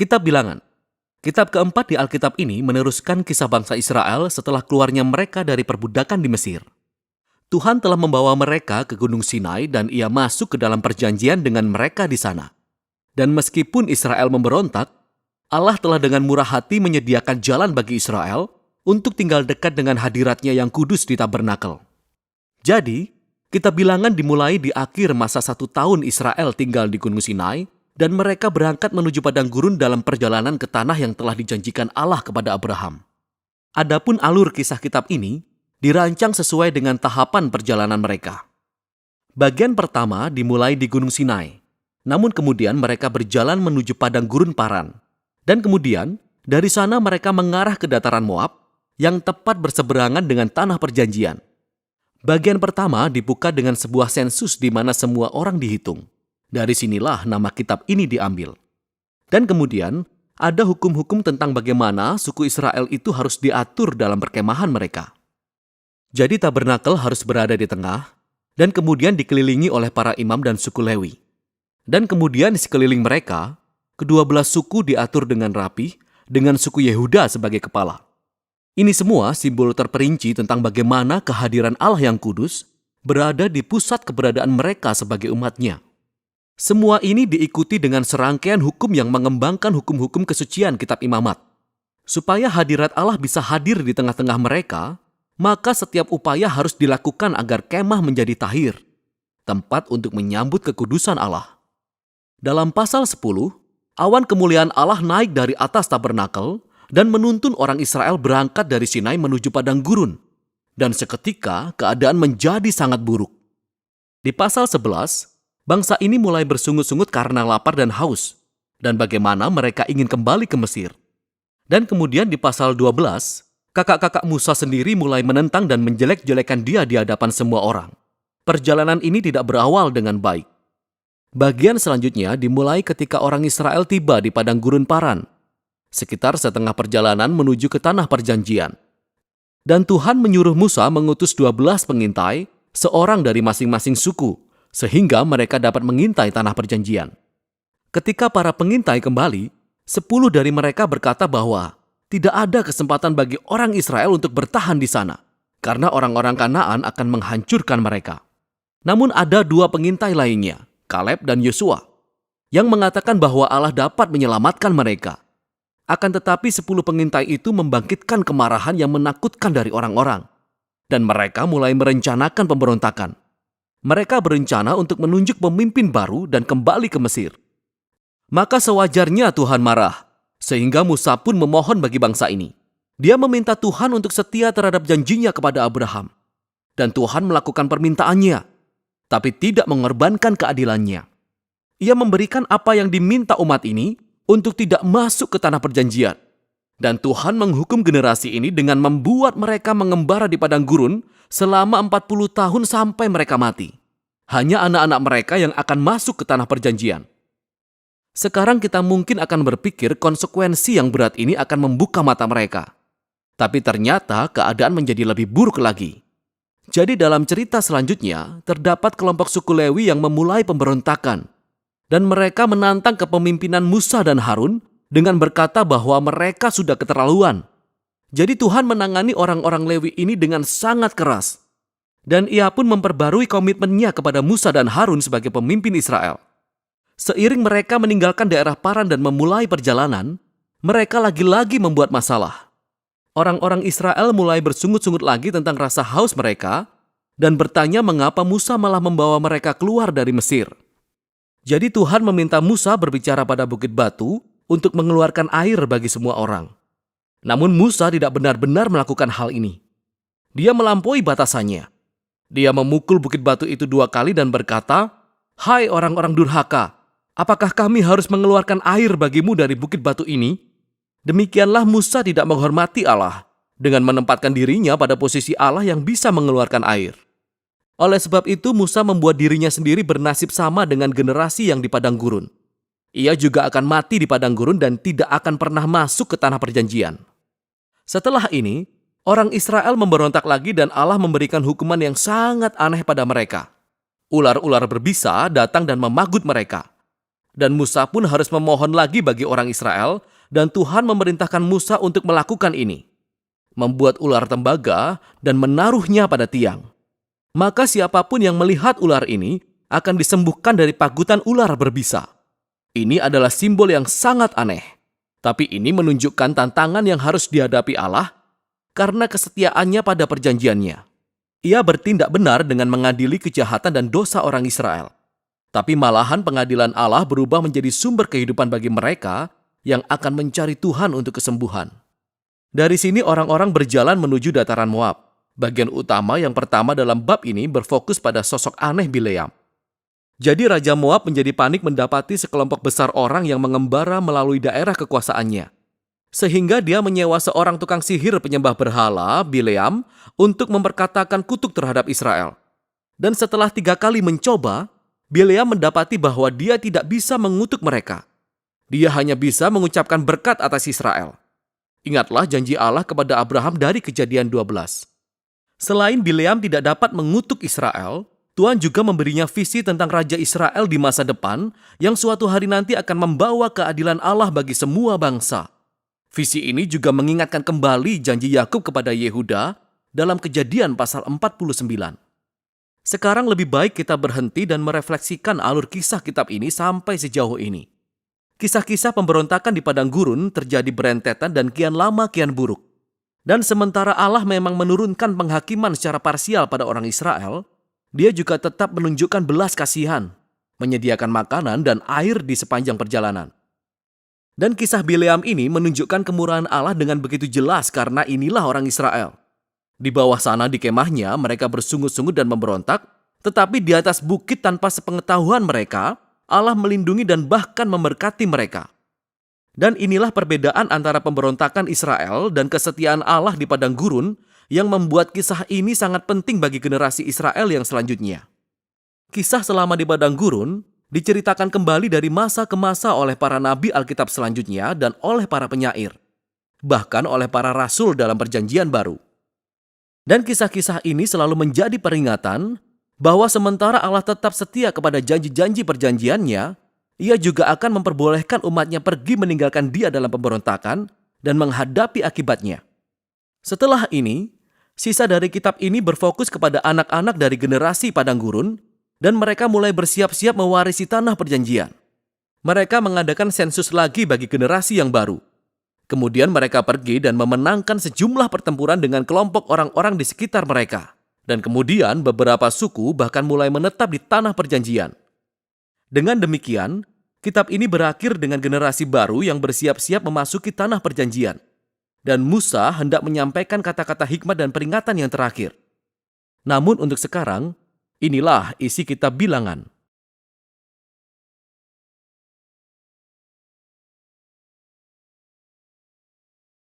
Kitab Bilangan. Kitab keempat di Alkitab ini meneruskan kisah bangsa Israel setelah keluarnya mereka dari perbudakan di Mesir. Tuhan telah membawa mereka ke Gunung Sinai dan Ia masuk ke dalam perjanjian dengan mereka di sana. Dan meskipun Israel memberontak, Allah telah dengan murah hati menyediakan jalan bagi Israel untuk tinggal dekat dengan hadirat-Nya yang kudus di tabernakel. Jadi, Kitab Bilangan dimulai di akhir masa 1 tahun Israel tinggal di Gunung Sinai dan mereka berangkat menuju padang gurun dalam perjalanan ke tanah yang telah dijanjikan Allah kepada Abraham. Adapun alur kisah kitab ini dirancang sesuai dengan tahapan perjalanan mereka. Bagian pertama dimulai di Gunung Sinai, namun kemudian mereka berjalan menuju padang gurun Paran. Dan kemudian dari sana mereka mengarah ke dataran Moab yang tepat berseberangan dengan tanah perjanjian. Bagian pertama dibuka dengan sebuah sensus di mana semua orang dihitung. Dari sinilah nama kitab ini diambil. Dan kemudian ada hukum-hukum tentang bagaimana suku Israel itu harus diatur dalam perkemahan mereka. Jadi tabernakel harus berada di tengah dan kemudian dikelilingi oleh para imam dan suku Lewi. Dan kemudian di sekeliling mereka, kedua belas suku diatur dengan rapi dengan suku Yehuda sebagai kepala. Ini semua simbol terperinci tentang bagaimana kehadiran Allah yang kudus berada di pusat keberadaan mereka sebagai umat-Nya. Semua ini diikuti dengan serangkaian hukum yang mengembangkan hukum-hukum kesucian kitab imamat. Supaya hadirat Allah bisa hadir di tengah-tengah mereka, maka setiap upaya harus dilakukan agar kemah menjadi tahir, tempat untuk menyambut kekudusan Allah. Dalam pasal 10, awan kemuliaan Allah naik dari atas tabernakel dan menuntun orang Israel berangkat dari Sinai menuju padang gurun. Dan seketika keadaan menjadi sangat buruk. Di pasal 11, bangsa ini mulai bersungut-sungut karena lapar dan haus, dan bagaimana mereka ingin kembali ke Mesir. Dan kemudian di pasal 12, kakak-kakak Musa sendiri mulai menentang dan menjelek-jelekan dia di hadapan semua orang. Perjalanan ini tidak berawal dengan baik. Bagian selanjutnya dimulai ketika orang Israel tiba di padang gurun Paran, sekitar setengah perjalanan menuju ke tanah perjanjian. Dan Tuhan menyuruh Musa mengutus 12 pengintai, seorang dari masing-masing suku, sehingga mereka dapat mengintai tanah perjanjian. Ketika para pengintai kembali, 10 dari mereka berkata bahwa tidak ada kesempatan bagi orang Israel untuk bertahan di sana, karena orang-orang Kanaan akan menghancurkan mereka. Namun ada 2 pengintai lainnya, Kaleb dan Yosua, yang mengatakan bahwa Allah dapat menyelamatkan mereka. Akan tetapi 10 pengintai itu membangkitkan kemarahan yang menakutkan dari orang-orang. Dan mereka mulai merencanakan pemberontakan. Mereka berencana untuk menunjuk pemimpin baru dan kembali ke Mesir. Maka sewajarnya Tuhan marah, sehingga Musa pun memohon bagi bangsa ini. Dia meminta Tuhan untuk setia terhadap janjinya kepada Abraham. Dan Tuhan melakukan permintaannya, tapi tidak mengorbankan keadilannya. Ia memberikan apa yang diminta umat ini untuk tidak masuk ke tanah perjanjian. Dan Tuhan menghukum generasi ini dengan membuat mereka mengembara di padang gurun selama 40 tahun sampai mereka mati. Hanya anak-anak mereka yang akan masuk ke tanah perjanjian. Sekarang kita mungkin akan berpikir konsekuensi yang berat ini akan membuka mata mereka. Tapi ternyata keadaan menjadi lebih buruk lagi. Jadi dalam cerita selanjutnya, terdapat kelompok suku Lewi yang memulai pemberontakan. Dan mereka menantang kepemimpinan Musa dan Harun dengan berkata bahwa mereka sudah keterlaluan. Jadi Tuhan menangani orang-orang Lewi ini dengan sangat keras. Dan Ia pun memperbarui komitmennya kepada Musa dan Harun sebagai pemimpin Israel. Seiring mereka meninggalkan daerah Paran dan memulai perjalanan, mereka lagi-lagi membuat masalah. Orang-orang Israel mulai bersungut-sungut lagi tentang rasa haus mereka dan bertanya mengapa Musa malah membawa mereka keluar dari Mesir. Jadi Tuhan meminta Musa berbicara pada bukit batu untuk mengeluarkan air bagi semua orang. Namun Musa tidak benar-benar melakukan hal ini. Dia melampaui batasannya. Dia memukul bukit batu itu 2 kali dan berkata, "Hai orang-orang durhaka, apakah kami harus mengeluarkan air bagimu dari bukit batu ini?" Demikianlah Musa tidak menghormati Allah dengan menempatkan dirinya pada posisi Allah yang bisa mengeluarkan air. Oleh sebab itu Musa membuat dirinya sendiri bernasib sama dengan generasi yang di padang gurun. Ia juga akan mati di padang gurun dan tidak akan pernah masuk ke tanah perjanjian. Setelah ini, orang Israel memberontak lagi dan Allah memberikan hukuman yang sangat aneh pada mereka. Ular-ular berbisa datang dan memagut mereka. Dan Musa pun harus memohon lagi bagi orang Israel, dan Tuhan memerintahkan Musa untuk melakukan ini, membuat ular tembaga dan menaruhnya pada tiang. Maka siapapun yang melihat ular ini akan disembuhkan dari pagutan ular berbisa. Ini adalah simbol yang sangat aneh, tapi ini menunjukkan tantangan yang harus dihadapi Allah karena kesetiaannya pada perjanjiannya. Ia bertindak benar dengan mengadili kejahatan dan dosa orang Israel. Tapi malahan pengadilan Allah berubah menjadi sumber kehidupan bagi mereka yang akan mencari Tuhan untuk kesembuhan. Dari sini orang-orang berjalan menuju dataran Moab. Bagian utama yang pertama dalam bab ini berfokus pada sosok aneh Bileam. Jadi Raja Moab menjadi panik mendapati sekelompok besar orang yang mengembara melalui daerah kekuasaannya. Sehingga dia menyewa seorang tukang sihir penyembah berhala, Bileam, untuk memperkatakan kutuk terhadap Israel. Dan setelah 3 kali mencoba, Bileam mendapati bahwa dia tidak bisa mengutuk mereka. Dia hanya bisa mengucapkan berkat atas Israel. Ingatlah janji Allah kepada Abraham dari Kejadian 12. Selain Bileam tidak dapat mengutuk Israel, Tuhan juga memberinya visi tentang Raja Israel di masa depan yang suatu hari nanti akan membawa keadilan Allah bagi semua bangsa. Visi ini juga mengingatkan kembali janji Yakub kepada Yehuda dalam Kejadian pasal 49. Sekarang lebih baik kita berhenti dan merefleksikan alur kisah kitab ini sampai sejauh ini. Kisah-kisah pemberontakan di padang gurun terjadi berentetan dan kian lama kian buruk. Dan sementara Allah memang menurunkan penghakiman secara parsial pada orang Israel, Dia juga tetap menunjukkan belas kasihan, menyediakan makanan dan air di sepanjang perjalanan. Dan kisah Bileam ini menunjukkan kemurahan Allah dengan begitu jelas karena inilah orang Israel. Di bawah sana di kemahnya mereka bersungut-sungut dan memberontak, tetapi di atas bukit tanpa sepengetahuan mereka, Allah melindungi dan bahkan memberkati mereka. Dan inilah perbedaan antara pemberontakan Israel dan kesetiaan Allah di padang gurun yang membuat kisah ini sangat penting bagi generasi Israel yang selanjutnya. Kisah selama di padang gurun diceritakan kembali dari masa ke masa oleh para nabi Alkitab selanjutnya dan oleh para penyair, bahkan oleh para rasul dalam Perjanjian Baru. Dan kisah-kisah ini selalu menjadi peringatan bahwa sementara Allah tetap setia kepada janji-janji perjanjiannya, Ia juga akan memperbolehkan umatnya pergi meninggalkan Dia dalam pemberontakan dan menghadapi akibatnya. Setelah ini, sisa dari kitab ini berfokus kepada anak-anak dari generasi padang gurun dan mereka mulai bersiap-siap mewarisi tanah perjanjian. Mereka mengadakan sensus lagi bagi generasi yang baru. Kemudian mereka pergi dan memenangkan sejumlah pertempuran dengan kelompok orang-orang di sekitar mereka. Dan kemudian beberapa suku bahkan mulai menetap di tanah perjanjian. Dengan demikian, kitab ini berakhir dengan generasi baru yang bersiap-siap memasuki tanah perjanjian. Dan Musa hendak menyampaikan kata-kata hikmat dan peringatan yang terakhir. Namun untuk sekarang, inilah isi kitab Bilangan.